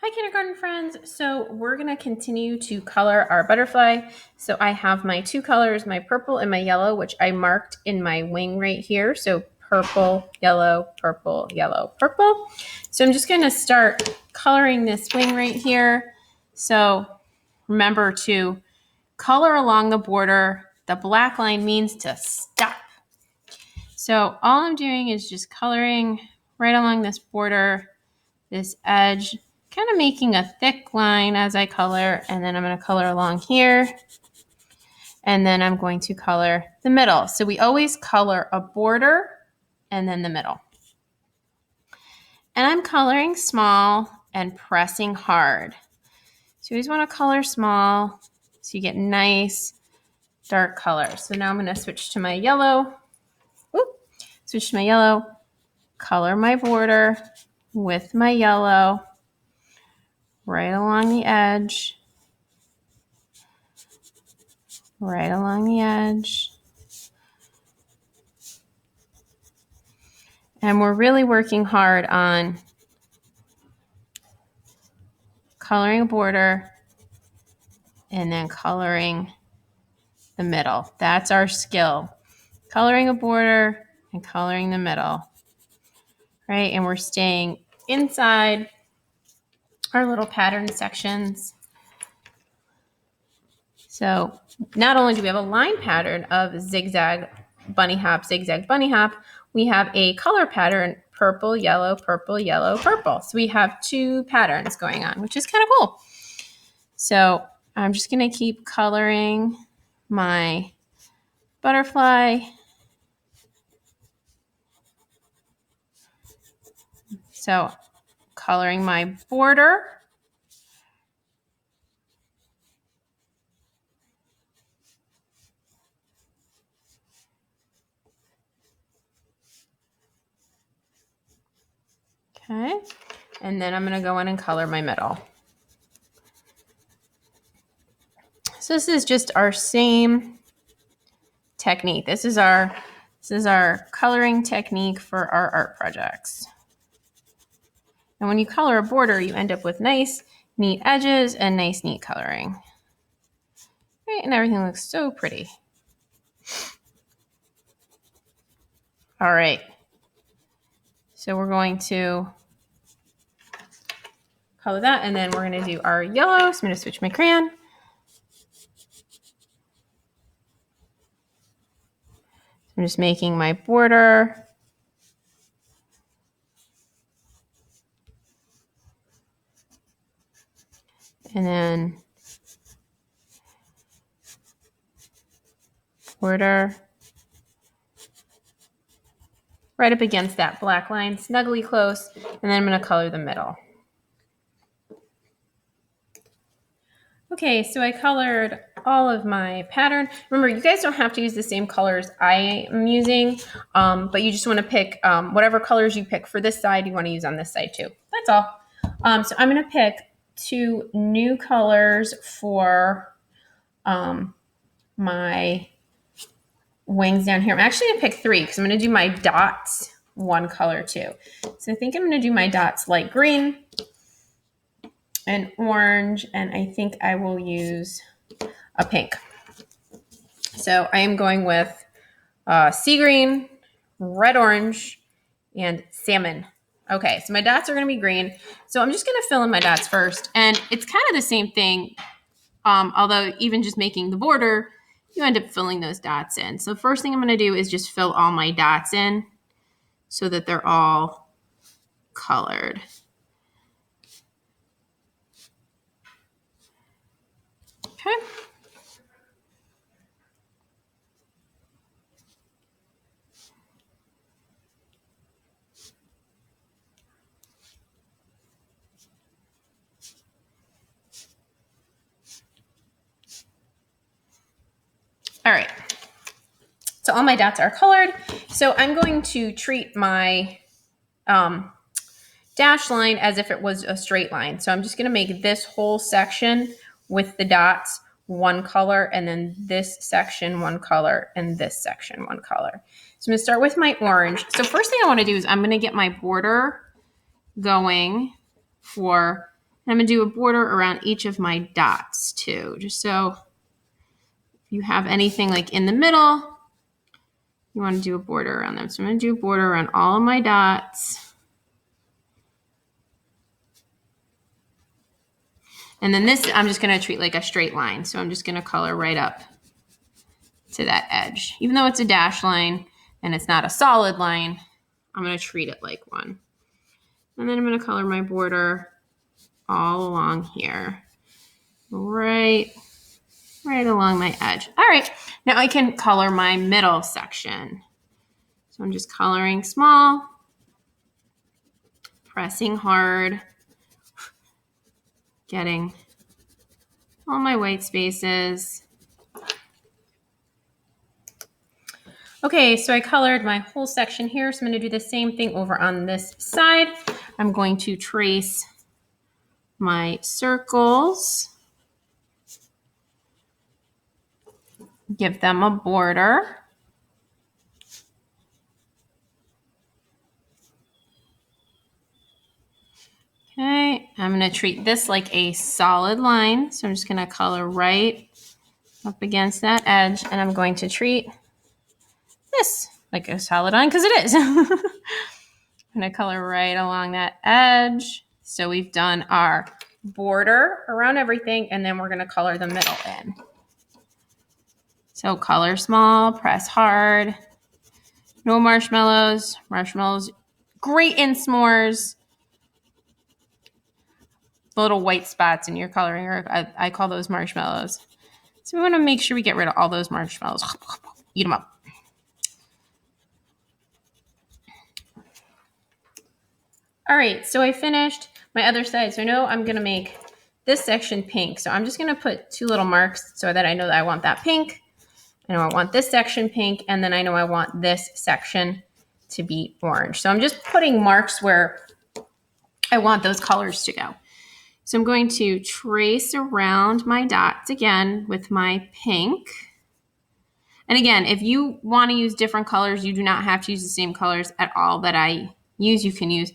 Hi, kindergarten friends. So we're going to continue to color our butterfly. So I have my two colors, my purple and my yellow, which I marked in my wing right here. So purple, yellow, purple, yellow, purple. So I'm just going to start coloring this wing right here. So remember to color along the border. The black line means to stop. So all I'm doing is just coloring right along this border, this edge, kind of making a thick line as I color, and then I'm going to color along here, and then I'm going to color the middle. So we always color a border and then the middle. And I'm coloring small and pressing hard. So you always want to color small so you get nice dark colors. So now I'm going to switch to my yellow. Switch to my yellow, color my border with my yellow right along the edge. Right along the edge. And we're really working hard on coloring a border and then coloring the middle. That's our skill. Coloring a border and coloring the middle. Right? And we're staying inside our little pattern sections. So not only do we have a line pattern of zigzag, bunny hop, zigzag, bunny hop, we have a color pattern, purple, yellow, purple, yellow, purple. So we have two patterns going on, which is kind of cool. So I'm just going to keep coloring my butterfly. So coloring my border. Okay. And then I'm going to go in and color my middle. So this is just our same technique. This is our coloring technique for our art projects. And when you color a border, you end up with nice, neat edges and nice, neat coloring. Right? And everything looks so pretty. All right. So we're going to color that, and then we're going to do our yellow. So I'm going to switch my crayon. I'm just making my border. And then border right up against that black line, snugly close, and then I'm going to color the middle. Okay, so I colored all of my pattern. Remember, you guys don't have to use the same colors I am using, but you just want to pick whatever colors you pick for this side, you want to use on this side too. That's all. So I'm going to pick two new colors for my wings down here. I'm actually going to pick three because I'm going to do my dots one color too. So I think I'm going to do my dots light green and orange, and I think I will use a pink. So I am going with sea green, red orange, and salmon. Okay, so my dots are going to be green. So I'm just going to fill in my dots first. And it's kind of the same thing, although even just making the border, you end up filling those dots in. So the first thing I'm going to do is just fill all my dots in so that they're all colored. Okay. All right. So all my dots are colored. So I'm going to treat my dash line as if it was a straight line. So I'm just going to make this whole section with the dots one color, and then this section one color, and this section one color. So I'm going to start with my orange. So first thing I want to do is I'm going to get my border going for And I'm going to do a border around each of my dots too, just so if you have anything like in the middle, you want to do a border around them. So I'm going to do a border around all of my dots. And then this, I'm just going to treat like a straight line. So I'm just going to color right up to that edge. Even though it's a dash line and it's not a solid line, I'm going to treat it like one. And then I'm going to color my border all along here, right along my edge. All right, now I can color my middle section. So I'm just coloring small, pressing hard, getting all my white spaces. Okay, so I colored my whole section here. So I'm going to do the same thing over on this side. I'm going to trace my circles, give them a border. Okay, I'm going to treat this like a solid line. So I'm just going to color right up against that edge, and I'm going to treat this like a solid line because it is. I'm going to color right along that edge. So we've done our border around everything, and then we're going to color the middle in. So color small, press hard. No marshmallows. Marshmallows, great in s'mores. The little white spots in your coloring, or I call those marshmallows. So we want to make sure we get rid of all those marshmallows. Eat them up. All right, so I finished my other side. So I know I'm going to make this section pink. So I'm just going to put 2 little marks so that I know that I want that pink. I know I want this section pink, and then I know I want this section to be orange. So I'm just putting marks where I want those colors to go. So I'm going to trace around my dots again with my pink. And again, if you want to use different colors, you do not have to use the same colors at all that I use. You can use,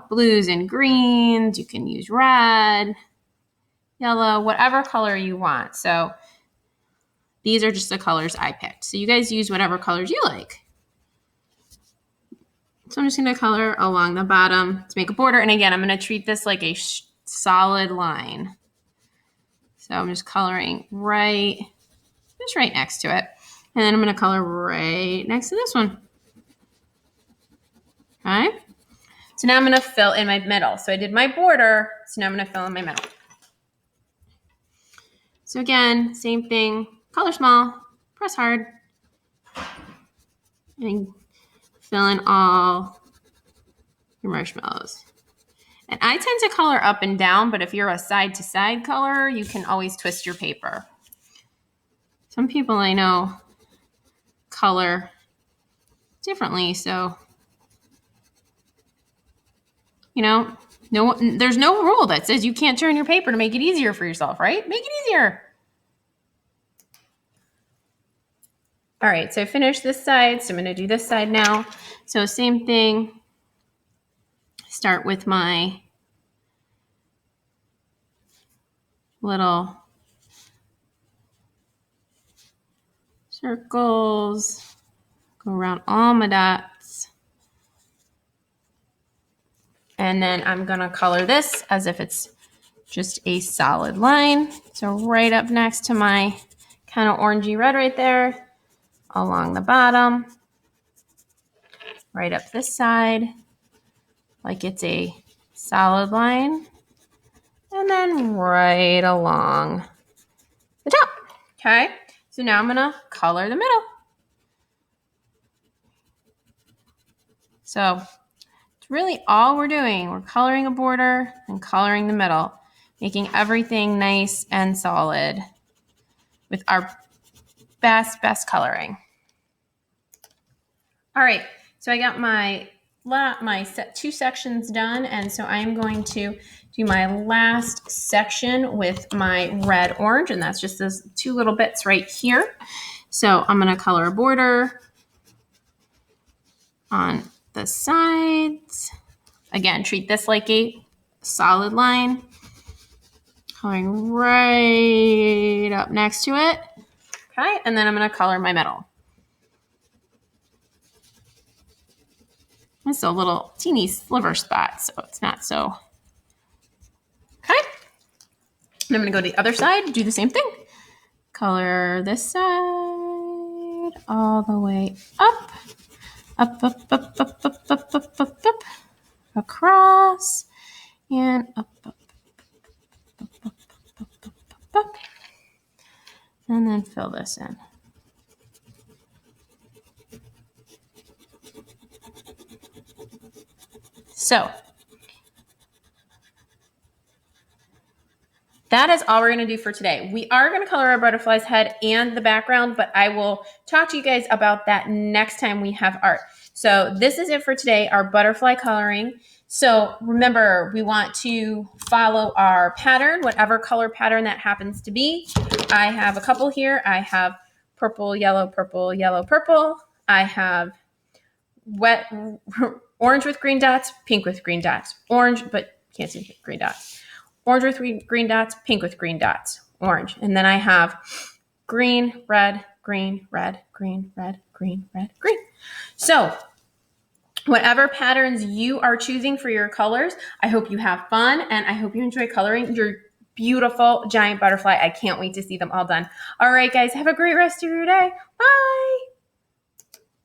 blues and greens. You can use red, yellow, whatever color you want. So these are just the colors I picked. So you guys use whatever colors you like. So I'm just going to color along the bottom to make a border. And again, I'm going to treat this like a solid line. So I'm just coloring just right next to it. And then I'm going to color right next to this one. Okay. So now I'm going to fill in my middle. So I did my border. So now I'm going to fill in my middle. So again, same thing. Color small, press hard, and fill in all your marshmallows. And I tend to color up and down, but if you're a side-to-side color, you can always twist your paper. Some people I know color differently, so, there's no rule that says you can't turn your paper to make it easier for yourself, right? Make it easier. All right, so I finished this side, so I'm going to do this side now. So same thing. Start with my little circles, go around all my dots. And then I'm going to color this as if it's just a solid line. So right up next to my kind of orangey red right there, along the bottom, right up this side, like it's a solid line, and then right along the top. Okay, so now I'm going to color the middle. So it's really all we're doing. We're coloring a border and coloring the middle, making everything nice and solid with our best coloring. All right, so I got my 2 sections done, and so I am going to do my last section with my red orange, and that's just those 2 little bits right here. So I'm going to color a border on the sides. Again, treat this like a solid line, coloring right up next to it. Okay, and then I'm going to color my middle. It's a little teeny sliver spot, so it's not so. Okay. And I'm going to go to the other side, do the same thing. Color this side all the way up, up, up, up, up, up, up, up, up, up, across, and up, up, up, up, up, up, up, up, and then fill this in. So that is all we're going to do for today. We are going to color our butterfly's head and the background, but I will talk to you guys about that next time we have art. So this is it for today, our butterfly coloring. So remember, we want to follow our pattern, whatever color pattern that happens to be. I have a couple here. I have purple, yellow, purple, yellow, purple. I have wet orange with green dots, pink with green dots, orange, but can't see green dots. Orange with green dots, pink with green dots, orange. And then I have green, red, green, red, green, red, green, red, green. So whatever patterns you are choosing for your colors, I hope you have fun and I hope you enjoy coloring your beautiful giant butterfly. I can't wait to see them all done. All right, guys, have a great rest of your day. Bye.